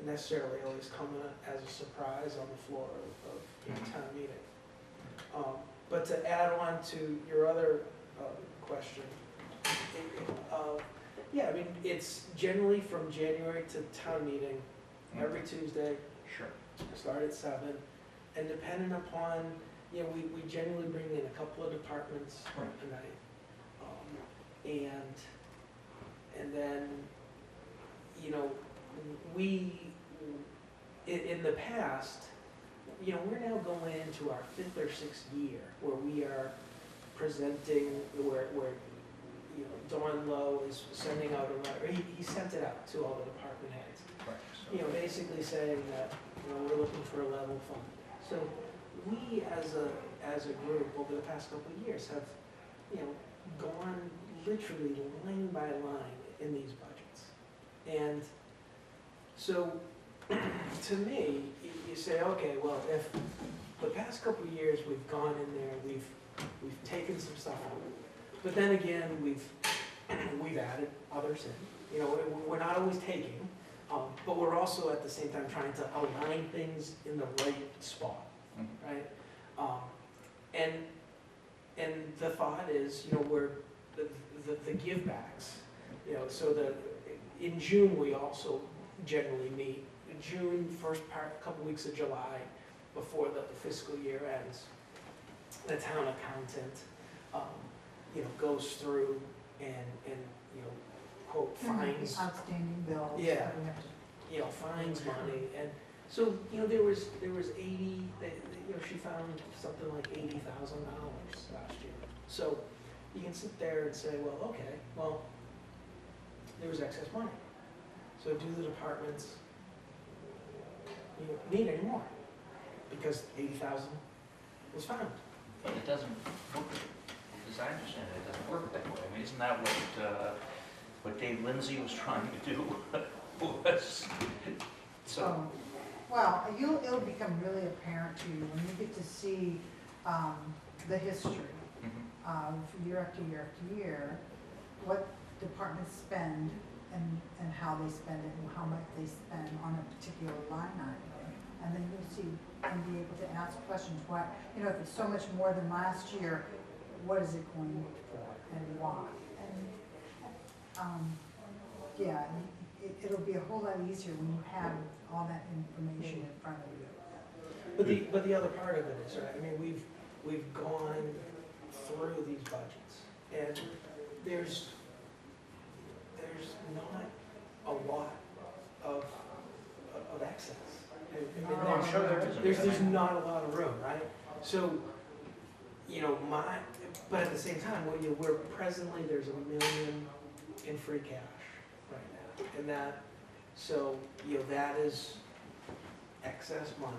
necessarily always coming as a surprise on the floor of town meeting. But to add on to your other question, yeah, I mean, it's generally from January to town meeting, every Tuesday,
Sure.
start at 7, and depending upon, you know, we generally bring in a couple of departments
Right.
a night. And then, you know, in the past, you know, we're now going into our 5th or 6th year where we are presenting, where you know, Don Lowe is sending out a letter, he sent it out to all the department heads,
Right.
you know, basically saying that, you know, we're looking for a level fund. So we as a group over the past couple of years have, you know, gone literally line by line in these budgets. And so to me, you say, okay, well, if the past couple of years we've gone in there, we've taken some stuff out, but then again, we've added others in. You know, we're not always taking, but we're also at the same time trying to align things in the right spot, right? And the thought is, you know, we're the give backs, you know, so in June we also generally meet. In June, first part, couple weeks of July, before the fiscal year ends, the town accountant, you know, goes through and you know, quote, fines,
Outstanding bills.
Yeah.
that we have to-
you know, fines money, and so, you know, there was 80, you know, she found something like $80,000 last year. So you can sit there and say, well, okay, well, there was excess money. So do the departments, you know, need any more? Because 80,000 was found.
But it doesn't work, as I understand it, it doesn't work that way. I mean, isn't that what Dave Lindsay was trying to do? Was, so,
Oh, well, it'll become really apparent to you when you get to see the history of year after year after year, what departments spend and how they spend it and how much they spend on a particular line item. And then you'll see and be able to ask questions, why, you know, if it's so much more than last year, what is it going for and why? And, yeah, it'll be a whole lot easier when you have all that information in front of you.
But the other part of it is, right, I mean, we've gone through these budgets, and there's not a lot of excess. I mean,
no, I'm sure there isn't.
there's not a lot of room, right? So, you know, but at the same time, we're presently, there's $1 million in free cash right now, and that, so, you know, that is excess money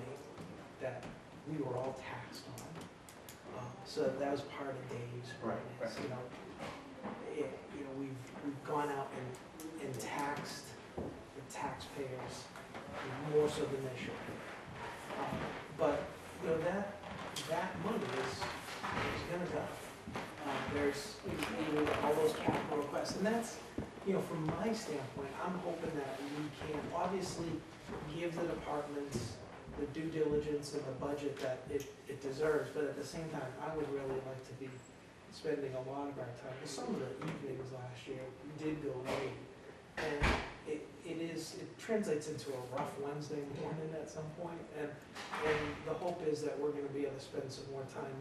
that we were all taxed on. So that was part of Dave's
Right,
ordinance,
right.
you know. You know, we've gone out and taxed the taxpayers more so than they should. But you know, that money is gonna go. There's, you know, all those capital requests, and that's, you know, from my standpoint, I'm hoping that we can obviously give the departments the due diligence and the budget that it deserves, but at the same time, I would really like to be spending a lot of our time, because some of the evenings last year did go late, and it translates into a rough Wednesday morning at some point, and the hope is that we're gonna be able to spend some more time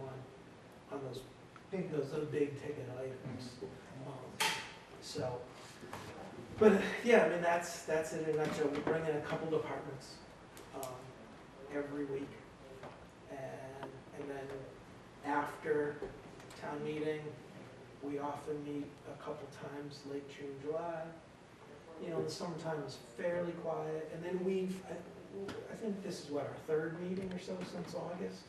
on those big ticket items. So, but yeah, I mean, that's it in a nutshell. We bring in a couple departments every week, and then after town meeting, we often meet a couple times, late June, July. You know, the summertime is fairly quiet, and then I think this is what, our third meeting or so since August?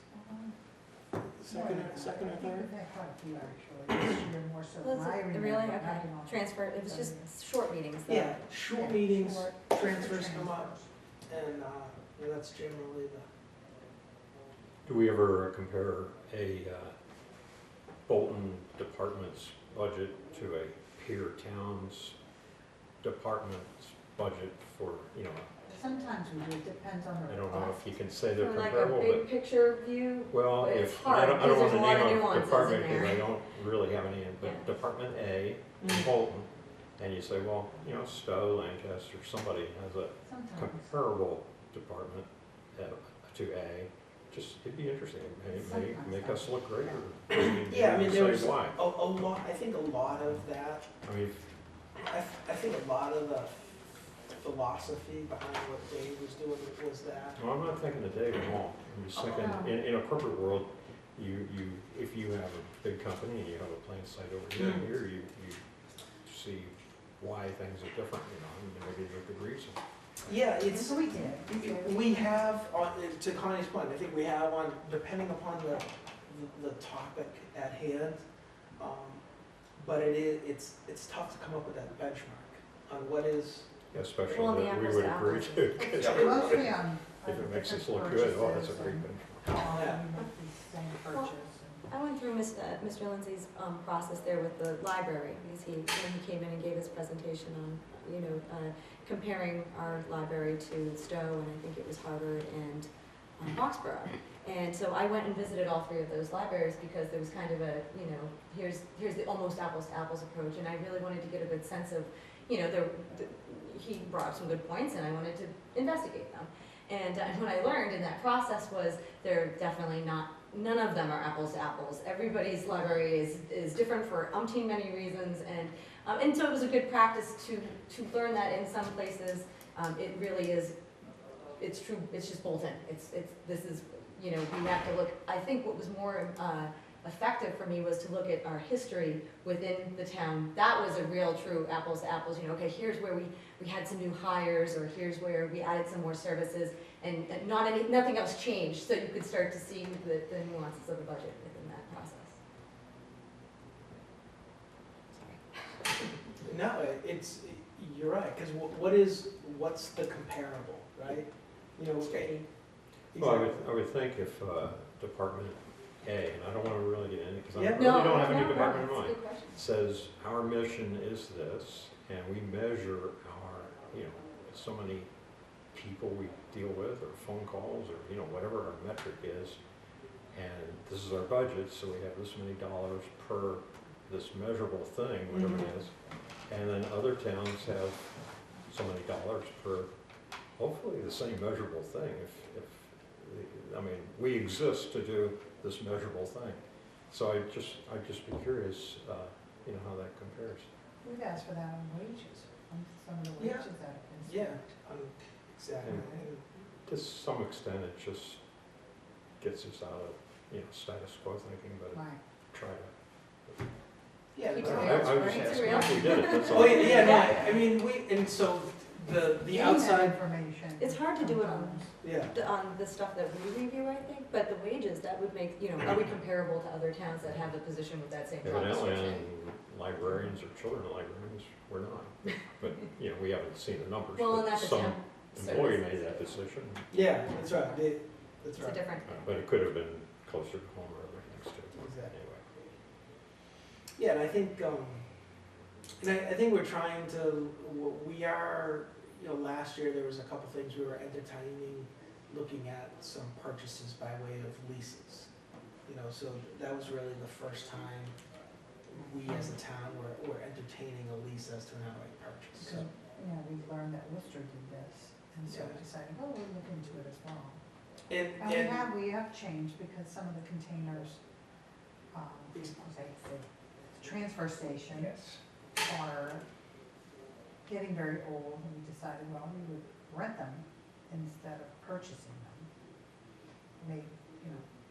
Second or
I
third?
think we've had quite a few actually, this year more so
Well,
than
is
I
it
remember.
really,
I
okay,
don't know.
transfer, it was just short meetings though.
Yeah, short
Yeah,
meetings,
short.
transfers come up, and you know, that's generally
Do we ever compare a Bolton department's budget to a peer town's department's budget for, you know,
Sometimes we do, it depends on the
I don't know
request.
if you can say they're
For like a
comparable,
big
but,
picture view,
well,
but it's
if,
hard,
I don't
because there's a
want
lot
to
of
name a
nuances in
department because
there.
I don't really have any, but
Yeah.
Department A in
the.
Bolton, and you say, well, you know, Stowe, Lancaster, somebody has a
Sometimes.
comparable department to A, just, it'd be interesting, it may make us look greater.
Yeah, I mean, there was
Say why.
a lot, I think a lot of that,
I mean,
I think a lot of the philosophy behind what Dave was doing was that.
well, I'm not thinking of Dave at all, I'm just thinking, in a corporate world, if you have a big company and you have a plant site over here, and here, you see why things are different, you know, and maybe there's a good reason.
Yeah, it's,
So we did.
we have, to Connie's point, I think we have on, depending upon the topic at hand, but it's tough to come up with that benchmark on what is,
Especially
Well, the
that we
apples
would
to
agree
apples
to.
It's mostly on.
If it makes us
different
look good, oh, that's a
purchases
great
and
benchmark.
how often
Yeah.
you make the same purchase.
I went through Mr. Lindsay's process there with the library, because when he came in and gave his presentation on, you know, comparing our library to Stowe, and I think it was Harvard and Foxborough. And so I went and visited all three of those libraries because there was kind of a, you know, here's the almost apples to apples approach, and I really wanted to get a good sense of, you know, he brought up some good points, and I wanted to investigate them. And what I learned in that process was they're definitely not, none of them are apples to apples. Everybody's library is different for umpteen many reasons, and so it was a good practice to learn that in some places, it really is, it's true, it's just Bolton. This is, you know, we have to look, I think what was more effective for me was to look at our history within the town. That was a real true apples to apples, you know, okay, here's where we had some new hires, or here's where we added some more services, and nothing else changed, so you could start to see the nuances of the budget within that process. Sorry.
no, you're right, because what's the comparable, right? You know, okay.
Well, I would think if Department A, and I don't want to really get into it, because I
Yeah.
really don't have any department in
that's a
mind,
good question.
says our mission is this, and we measure our, you know, so many people we deal with, or phone calls, or, you know, whatever our metric is, and this is our budget, so we have this many dollars per this measurable thing, whatever it is, and then other towns have so many dollars per, hopefully the same measurable thing, I mean, we exist to do this measurable thing. So I'd just be curious, you know, how that compares.
We've asked for that on wages, on some of the
Yeah.
wages that have been
Yeah,
spent.
exactly.
And to some extent, it just gets us out of, you know, status quo thinking, but
Right.
try to.
Yeah,
Keeps
no,
it
I
real.
was
Keeps
just
it
asking
real.
if we did it, that's all.
oh, yeah, no, I mean, and so the
Getting that
outside,
information.
It's hard to do it on
sometimes.
yeah.
on the stuff that we review, I think, but the wages, that would make, you know, are we comparable to other towns that have a position with that same job
Evidently,
description?
librarians or children librarians, we're not. But, you know, we haven't seen the numbers,
Well, and
but
that's a
some
town
employee
service.
made that decision.
Yeah, that's right. That's
It's a
right.
different,
But it could have been closer to home or right next to it.
Exactly.
Anyway.
Yeah, and I think, I think we're trying to, we are, last year there was a couple things we were entertaining, looking at some purchases by way of leases. So that was really the first time we as a town were entertaining a lease as to an outright purchase.
Because, we learned that Worcester did this, and so we
Yeah.
decided, oh, we'll look into it as well.
And,
And we have changed because some of the containers, the transfer station
Yes.
are getting very old, and we decided, well, we would rent them instead of purchasing them. Made,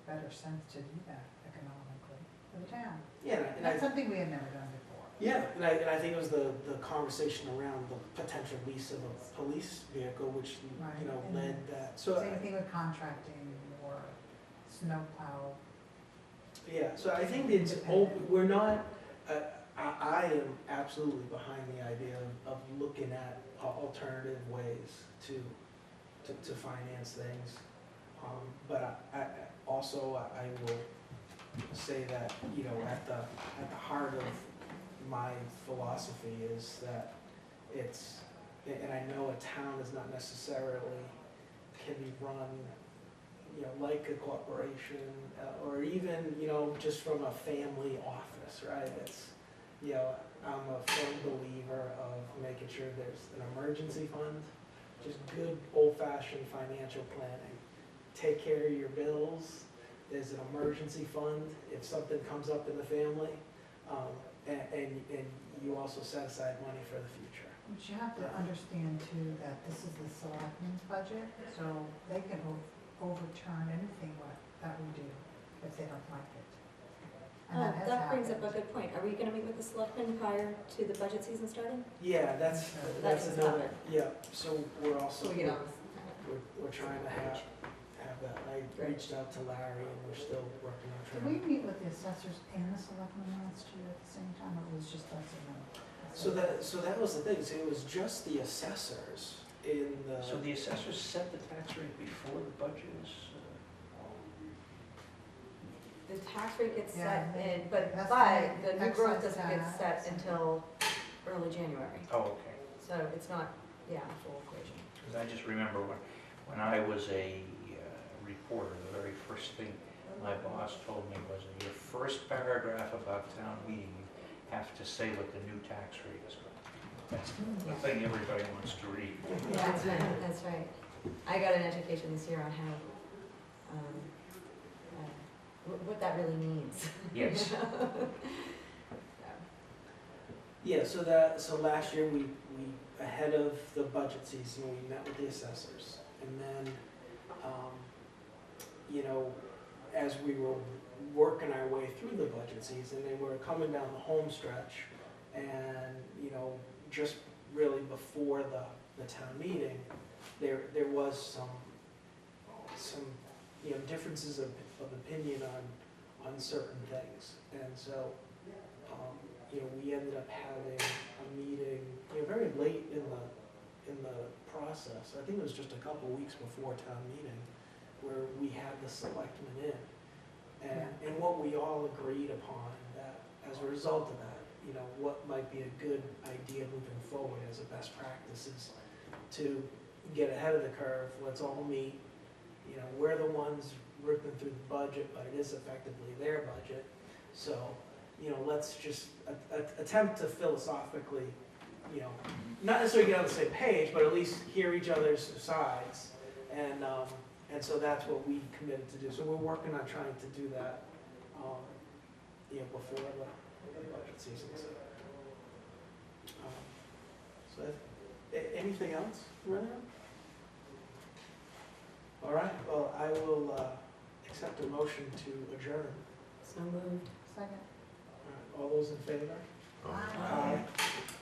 better sense to do that economically for the town.
yeah, and
That's
I,
something we had never done before.
yeah, and I think it was the conversation around the potential lease of a police vehicle, which,
Right, and
led that, so.
Same thing with contracting or snowplow.
Yeah, so I think it's, we're not, I am absolutely behind the idea of looking at alternative ways to finance things. But I also, I will say that, at the heart of my philosophy is that it's, and I know a town is not necessarily, can be run like a corporation, or even, just from a family office, right? It's, I'm a firm believer of making sure there's an emergency fund, just good old-fashioned financial planning. Take care of your bills, there's an emergency fund if something comes up in the family, and you also set aside money for the future.
But you have to understand too that this is the selectmen's budget, so they can overturn anything that we do if they don't like it. And has
that brings up a
happened.
good point. Are we gonna meet with the selectmen prior to the budget season starting?
Yeah, that's
That's
another,
covered.
yeah, so we're also,
So we get on
we're trying to have that. I reached out to Larry and we're still working on
Did we
trying.
meet with the assessors and the selectmen last year at the same time, or it was just us and them?
So that was the thing, so it was just the assessors in the.
So the assessors set the tax rate before the budget is,
The tax rate gets
Yeah,
set
they-
in, but
estimate
the new growth
excise
doesn't get set
tax.
until early January.
oh, okay.
So it's not, a full equation.
Because I just remember when I was a reporter, the very first thing my boss told me was, in your first paragraph about town meeting, you have to say what the new tax rate is going to be. That's the thing everybody wants to read.
That's right, that's right. I got an education this year on how, what that really means.
Yes.
Yeah, so last year we, ahead of the budget season, we met with the assessors. And then, as we were working our way through the budget season, and we were coming down the home stretch, and, just really before the town meeting, there was some differences of opinion on certain things. And so, we ended up having a meeting, very late in the process. I think it was just a couple weeks before town meeting, where we had the selectmen in. And what we all agreed upon, that as a result of that, what might be a good idea moving forward as a best practice is to get ahead of the curve. Let's all meet, we're the ones ripping through the budget, but it is effectively their budget. So, let's just attempt to philosophically, not necessarily get on the same page, but at least hear each other's sides. And so that's what we committed to do. So we're working on trying to do that, before the budget season. So anything else, Renee? All right, well, I will accept a motion to adjourn.
So moved.
Second.
All right, all those in favor?
Oh.
Aye.
Aye.